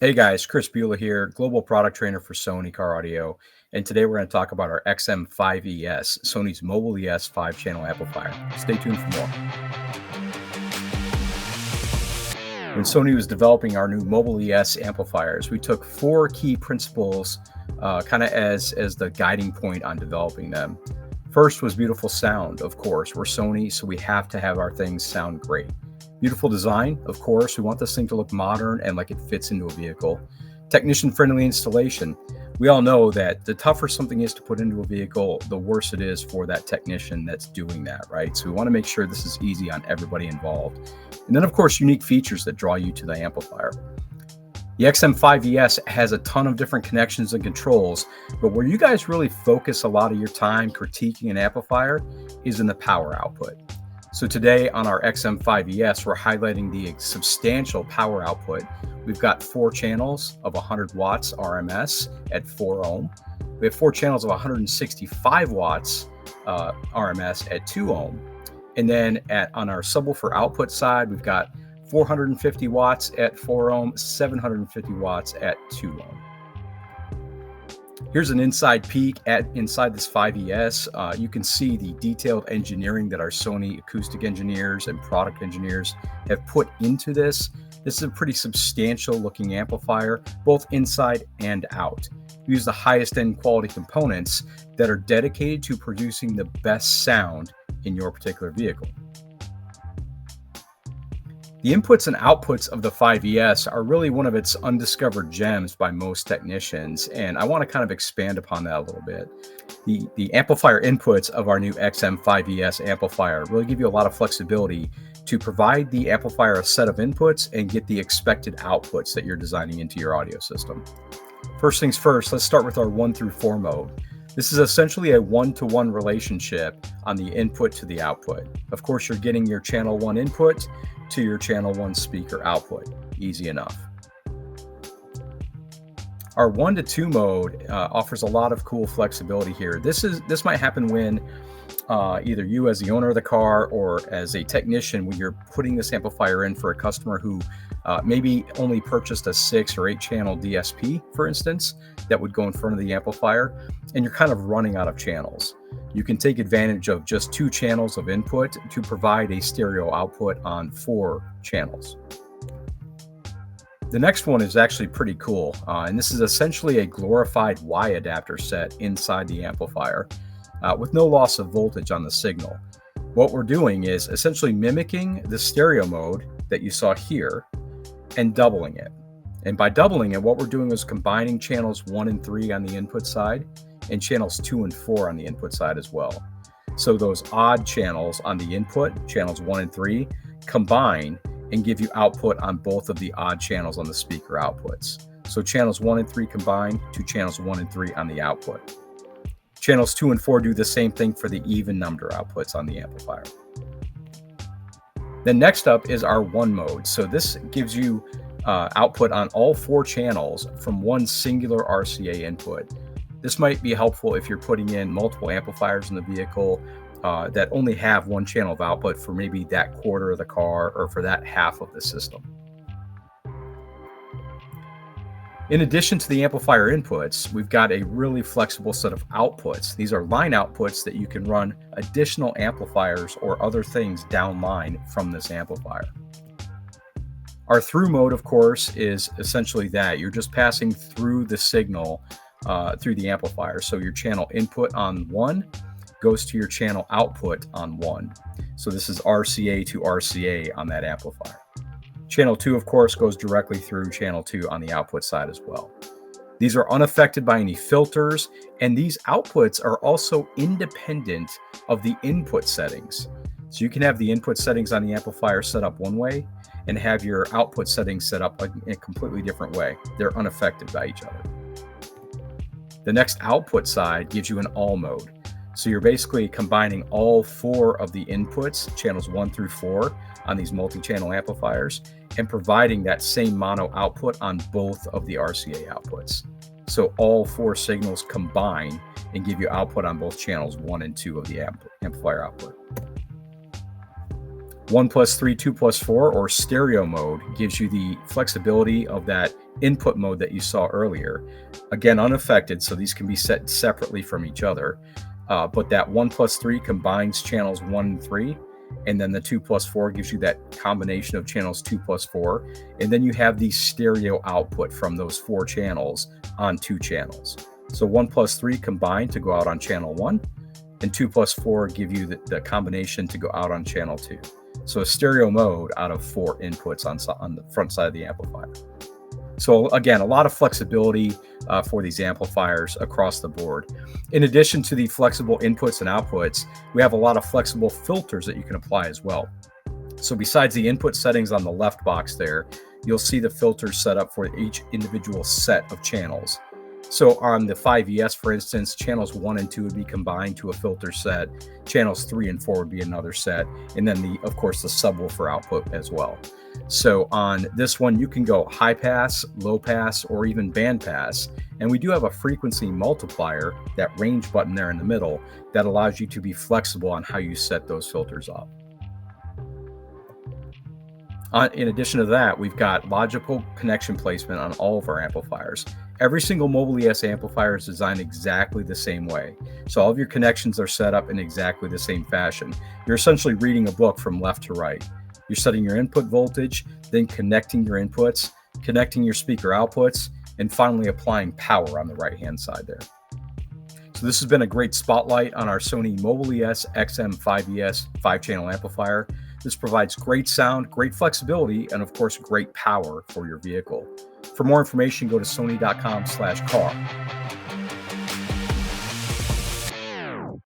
Hey guys, Chris Beulah here, Global Product Trainer for Sony Car Audio. And today we're going to talk about our XM5ES, Sony's mobile ES 5-channel amplifier. Stay tuned for more. When Sony was developing our new mobile ES amplifiers, we took 4 key principles kind of as the guiding point on developing them. First was beautiful sound, of course. We're Sony, so we have to have our things sound great. Beautiful design, of course. We want this thing to look modern and like it fits into a vehicle. Technician-friendly installation. We all know that the tougher something is to put into a vehicle, the worse it is for that technician that's doing that, right? So we want to make sure this is easy on everybody involved. And then, of course, unique features that draw you to the amplifier. The XM5ES has a ton of different connections and controls, but where you guys really focus a lot of your time critiquing an amplifier is in the power output. So today on our XM5ES, we're highlighting the substantial power output. We've got 4 channels of 100 watts RMS at 4 ohm. We have 4 channels of 165 watts RMS at 2 ohm. And then on our subwoofer output side, we've got 450 watts at 4 ohm, 750 watts at 2 ohm. Here's an inside peek inside this 5ES. You can see the detailed engineering that our Sony acoustic engineers and product engineers have put into this. This is a pretty substantial looking amplifier, both inside and out. We use the highest end quality components that are dedicated to producing the best sound in your particular vehicle. The inputs and outputs of the 5ES are really one of its undiscovered gems by most technicians, and I want to kind of expand upon that a little bit. The amplifier inputs of our new XM5ES amplifier really give you a lot of flexibility to provide the amplifier a set of inputs and get the expected outputs that you're designing into your audio system. First things first, let's start with our 1 through 4 mode. This is essentially a 1-to-1 relationship on the input to the output. Of course, you're getting your channel 1 input to your channel 1 speaker output. Easy enough. Our 1 to 2 mode offers a lot of cool flexibility here. This might happen when either you as the owner of the car or as a technician, when you're putting this amplifier in for a customer who maybe only purchased a 6 or 8 channel DSP, for instance, that would go in front of the amplifier, and you're kind of running out of channels. You can take advantage of just 2 channels of input to provide a stereo output on 4 channels. The next one is actually pretty cool, and this is essentially a glorified Y adapter set inside the amplifier with no loss of voltage on the signal. What we're doing is essentially mimicking the stereo mode that you saw here and doubling it. And by doubling it, what we're doing is combining channels 1 and 3 on the input side and channels 2 and 4 on the input side as well. So those odd channels on the input, channels 1 and 3, combine and give you output on both of the odd channels on the speaker outputs. So channels 1 and 3 combine to channels 1 and 3 on the output. Channels 2 and 4 do the same thing for the even number outputs on the amplifier. Then next up is our 1 mode. So this gives you output on all 4 channels from one singular RCA input. This might be helpful if you're putting in multiple amplifiers in the vehicle that only have 1 channel of output for maybe that quarter of the car or for that half of the system. In addition to the amplifier inputs, we've got a really flexible set of outputs. These are line outputs that you can run additional amplifiers or other things downline from this amplifier. Our through mode, of course, is essentially that. You're just passing through the signal through the amplifier. So your channel input on 1 goes to your channel output on 1. So this is RCA to RCA on that amplifier. Channel 2, of course, goes directly through channel 2 on the output side as well. These are unaffected by any filters, and these outputs are also independent of the input settings. So you can have the input settings on the amplifier set up one way and have your output settings set up in a completely different way. They're unaffected by each other. The next output side gives you an all mode. So you're basically combining all 4 of the inputs, channels 1 through 4, on these multi-channel amplifiers and providing that same mono output on both of the RCA outputs. So all 4 signals combine and give you output on both channels 1 and 2 of the amplifier output. 1+3, 2+4, or stereo mode gives you the flexibility of that input mode that you saw earlier. Again, unaffected, so these can be set separately from each other. But that 1+3 combines channels 1 and 3, and then the 2+4 gives you that combination of channels 2+4, and then you have the stereo output from those 4 channels on 2 channels. So 1+3 combined to go out on channel 1, and 2+4 give you the combination to go out on channel 2. So a stereo mode out of 4 inputs on the front side of the amplifier. So again, a lot of flexibility for these amplifiers across the board. In addition to the flexible inputs and outputs, we have a lot of flexible filters that you can apply as well. So besides the input settings on the left box there, you'll see the filters set up for each individual set of channels. So on the 5ES, for instance, channels 1 and 2 would be combined to a filter set. Channels 3 and 4 would be another set. And then, of course, the subwoofer output as well. So on this one, you can go high pass, low pass, or even band pass. And we do have a frequency multiplier, that range button there in the middle, that allows you to be flexible on how you set those filters up. In addition to that, we've got logical connection placement on all of our amplifiers. Every single Mobile ES amplifier is designed exactly the same way. So all of your connections are set up in exactly the same fashion. You're essentially reading a book from left to right. You're setting your input voltage, then connecting your inputs, connecting your speaker outputs, and finally applying power on the right-hand side there. So this has been a great spotlight on our Sony Mobile ES XM5ES 5-channel amplifier. This provides great sound, great flexibility, and of course, great power for your vehicle. For more information, go to sony.com/car.